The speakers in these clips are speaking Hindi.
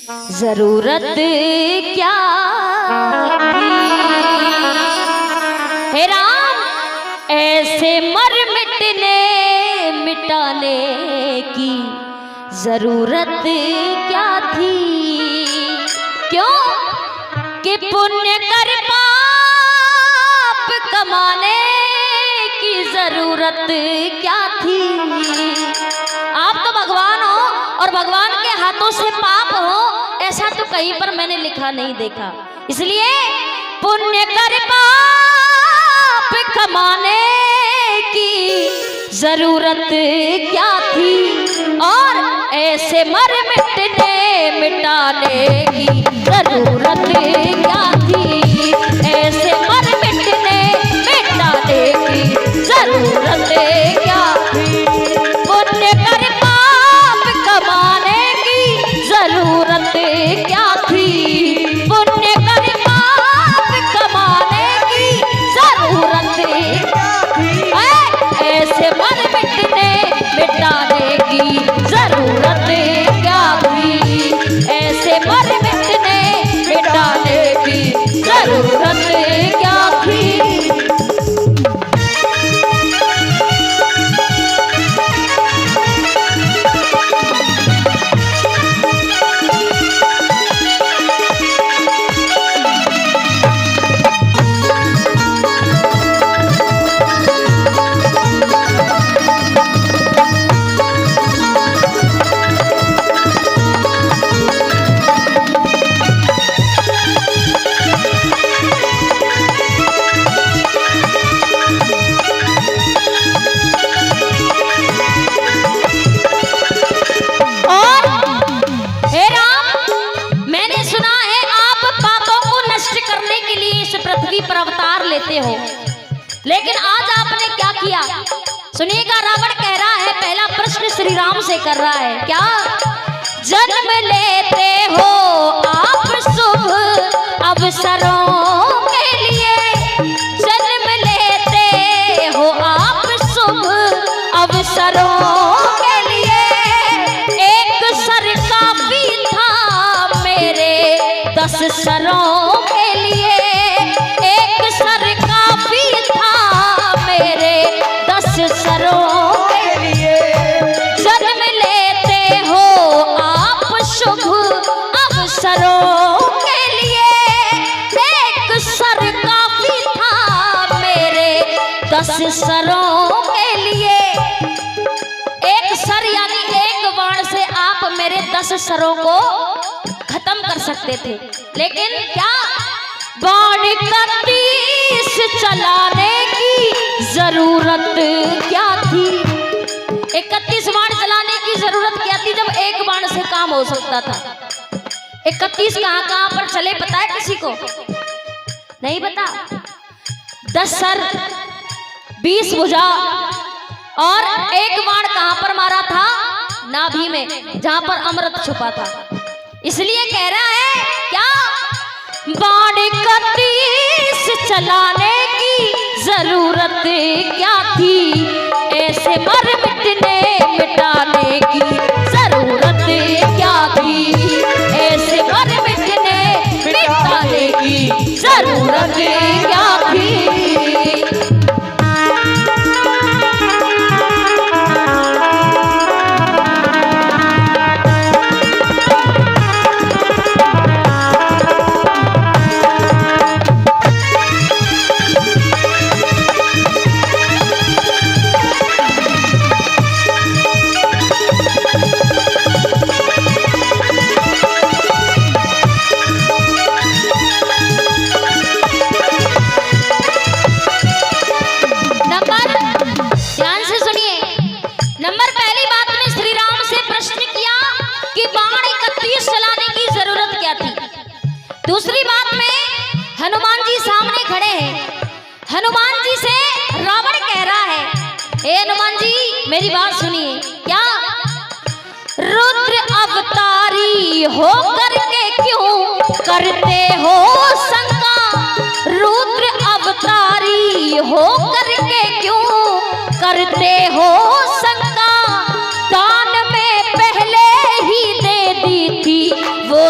जरूरत क्या थी। हे राम, ऐसे मर मिटने मिटाने की जरूरत क्या थी। क्यों कि पुण्य कर पाप कमाने की जरूरत क्या थी। आप तो भगवान हो और भगवान के हाथों से पाप हो, ऐसा तो कहीं पर मैंने लिखा नहीं देखा। इसलिए पुण्य कर पाप कमाने की जरूरत क्या थी और ऐसे मर मिटने मिटाने की जरूरत क्या थी। ऐसे मर मिटने मिटाने की जरूरत क्या थी। पुण्य कर पाप कमाने की जरूरत क्या थी। पुण्य कर पाप कमाने की जरूरत क्या थी। ऐसे मर मिटने मिटाने की जरूरत क्या थी। ऐसे मर मिटने मिटाने की जरूरत क्या थी। हो, लेकिन आज आपने क्या किया। सुनिएगा, रावण कह रहा है, पहला प्रश्न श्री राम से कर रहा है, क्या जन्म लेते हो आप शुभ अवसरों के लिए। जन्म लेते हो आप शुभ अवसरों के लिए। एक सर काफी था मेरे 10 सरों के लिए। एक सर काफी था मेरे 10 सरों के लिए। जन्म लेते हो आप शुभ अवसरों के लिए। एक सर काफी था मेरे 10 सरों के लिए। एक सर यानी एक बाण से आप मेरे 10 सरों को खत्म कर सकते थे, लेकिन क्या बाण 31 चलाने की जरूरत क्या थी। 31 बाण चलाने की जरूरत क्या थी जब एक बाण से काम हो सकता था। 31 कहां पर चले पता है किसी को? नहीं पता। 10 सर 20 भुजा और एक बाण कहां पर मारा था? नाभि में, जहां पर अमृत छुपा था। इसलिए कह रहा है क्या बाण 31 चलाने की जरूरत क्या थी। ऐसे मर मिटने मिटाने की जरूरत क्या थी। ऐसे मर मिटने मिटाने की जरूरत क्या थी। दूसरी बात में हनुमान जी सामने खड़े हैं। हनुमान जी से रावण कह रहा है, हे हनुमान जी मेरी बात सुनिए, क्या रुद्र अवतारी हो करके क्यों करते हो शंका। रुद्र अवतारी हो करके क्यों करते हो शंका। दान में पहले ही दे दी थी वो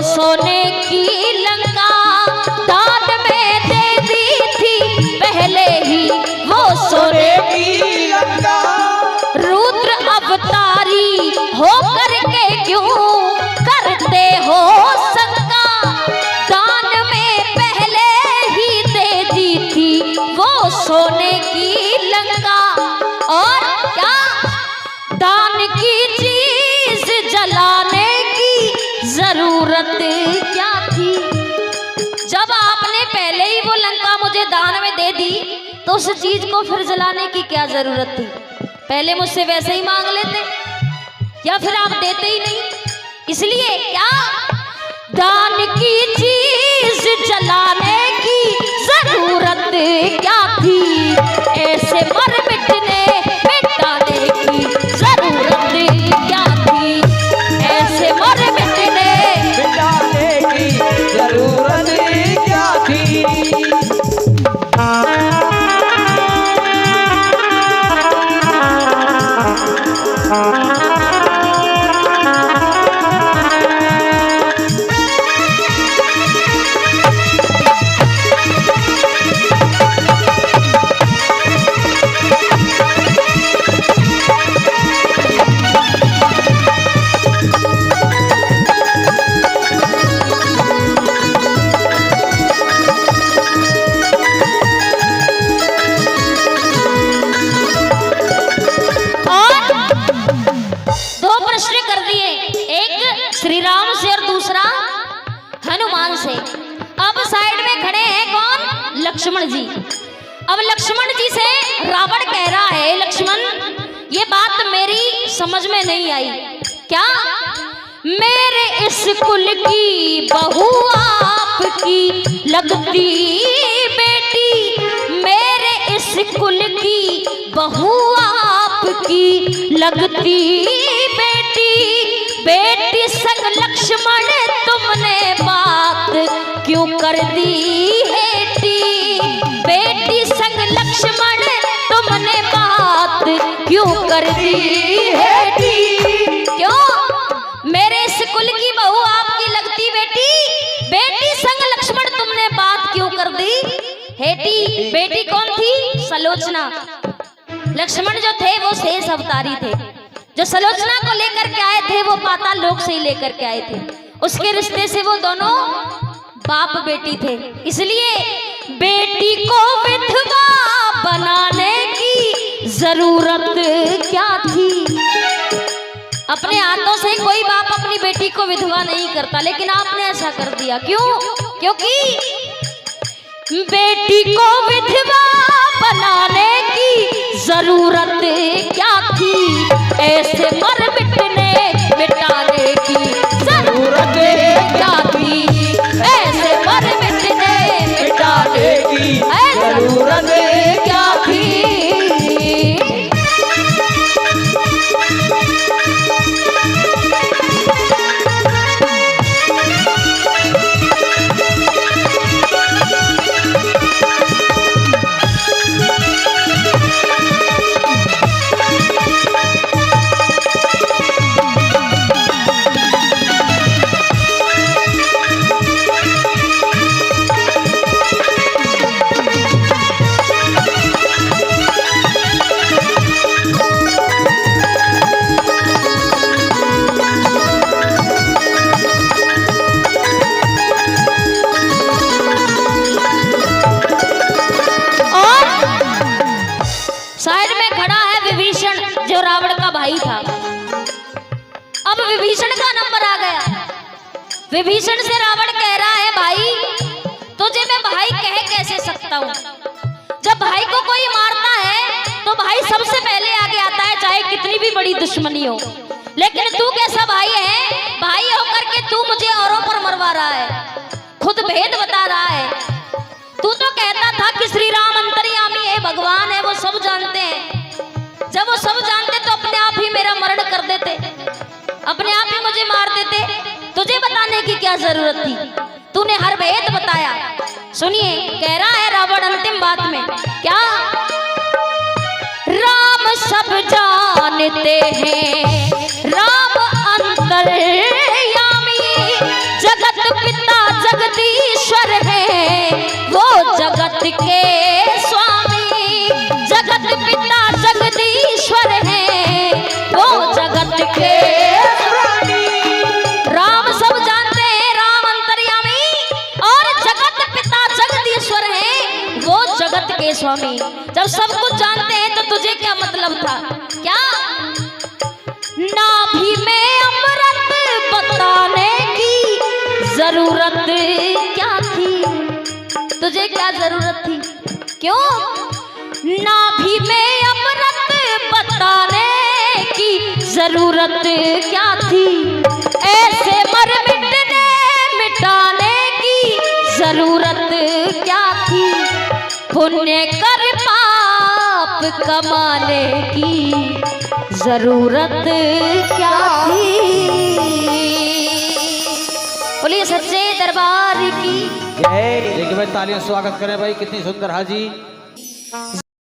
जरूरत क्या थी। जब आपने पहले ही वो लंका मुझे दान में दे दी तो उस चीज को फिर जलाने की क्या जरूरत थी। पहले मुझसे वैसे ही मांग लेते या फिर आप देते ही नहीं। इसलिए क्या दान की चीज जलाने की जरूरत क्या थी। ऐसे मर मिटने मिटाने की जरूरत क्या थी। ऐसे मर मिटने मिटाने की जरूरत क्या थी। श्री राम से और दूसरा हनुमान से। अब साइड में खड़े हैं कौन, लक्ष्मण जी। अब लक्ष्मण जी से रावण कह रहा है, लक्ष्मण ये बात मेरी समझ में नहीं आई। क्या मेरे इस कुल की बहू आपकी लगती बेटी। मेरे इस कुल की बहू आपकी लगती बेटी। बेटी संग लक्ष्मण तुमने बात क्यों कर दी हेटी। बेटी संग लक्ष्मण तुमने बात क्यों कर दी हेटी। क्यों मेरे इस कुल की बहू आपकी लगती बेटी। बेटी संग लक्ष्मण तुमने बात क्यों कर दी हेटी। बेटी कौन थी, सलोचना। लक्ष्मण जो थे वो शेष अवतारी थे। जो सलोचना को लेकर के आए थे वो पाताल लोक से ही लेकर के आए थे। उसके रिश्ते से वो दोनों बाप बेटी थे। इसलिए बेटी को विधवा बनाने की जरूरत क्या थी। अपने हाथों से कोई बाप अपनी बेटी को विधवा नहीं करता, लेकिन आपने ऐसा कर दिया। क्यों, क्योंकि बेटी को विधवा बनाने की जरूरत क्या थी। ऐसे मर मिटने मिटाने की जरूरत क्या थी। ऐसे मर मिटने मिटाने की जरूरत क्या थी। भाई था। अब विभीषण का नंबर आ गया। विभीषण से रावण कह रहा है, भाई तुझे मैं भाई कह कैसे सकता हूँ। जब भाई को कोई मारता है तो भाई सबसे पहले आगे आता है, चाहे कितनी भी बड़ी दुश्मनी हो। लेकिन तू कैसा भाई है, भाई होकर के तू मुझे औरों पर मरवा रहा है, खुद भेद बता रहा है। तू तो कहता था कि श्री राम अंतर्यामी है, भगवान है, वो सब जानते हैं। जब वो सब जानते तो अपने आप ही मेरा मरण कर देते, अपने आप ही मुझे मार देते। तुझे बताने की क्या जरूरत थी, तूने हर भेद बताया। सुनिए, कह रहा है रावण अंतिम बात में, क्या राम सब जानते हैं, राम अंतर्यामी, जगत पिता जगदीश्वर है, वो जगत के स्वामी। जगत पिता जगदीश्वर है, वो जगत के राम सब जानते हैं, राम अंतर्यामी, और जगत पिता जगदीश्वर है, वो जगत के स्वामी। जब सब कुछ जानते हैं तो तुझे क्या मतलब था। क्या नाभि में अमृत बताने की जरूरत क्या थी, तुझे क्या जरूरत थी, क्यों नाभि में अमृत बताने की जरूरत क्या थी, ऐसे मर मिटने मिटाने की जरूरत क्या थी, पुण्य कर पाप कमाने की जरूरत क्या थी। बोलिए सच्चे दरबार की जय। देखिए भाई तालियां स्वागत करें भाई, कितनी सुंदर हाजी।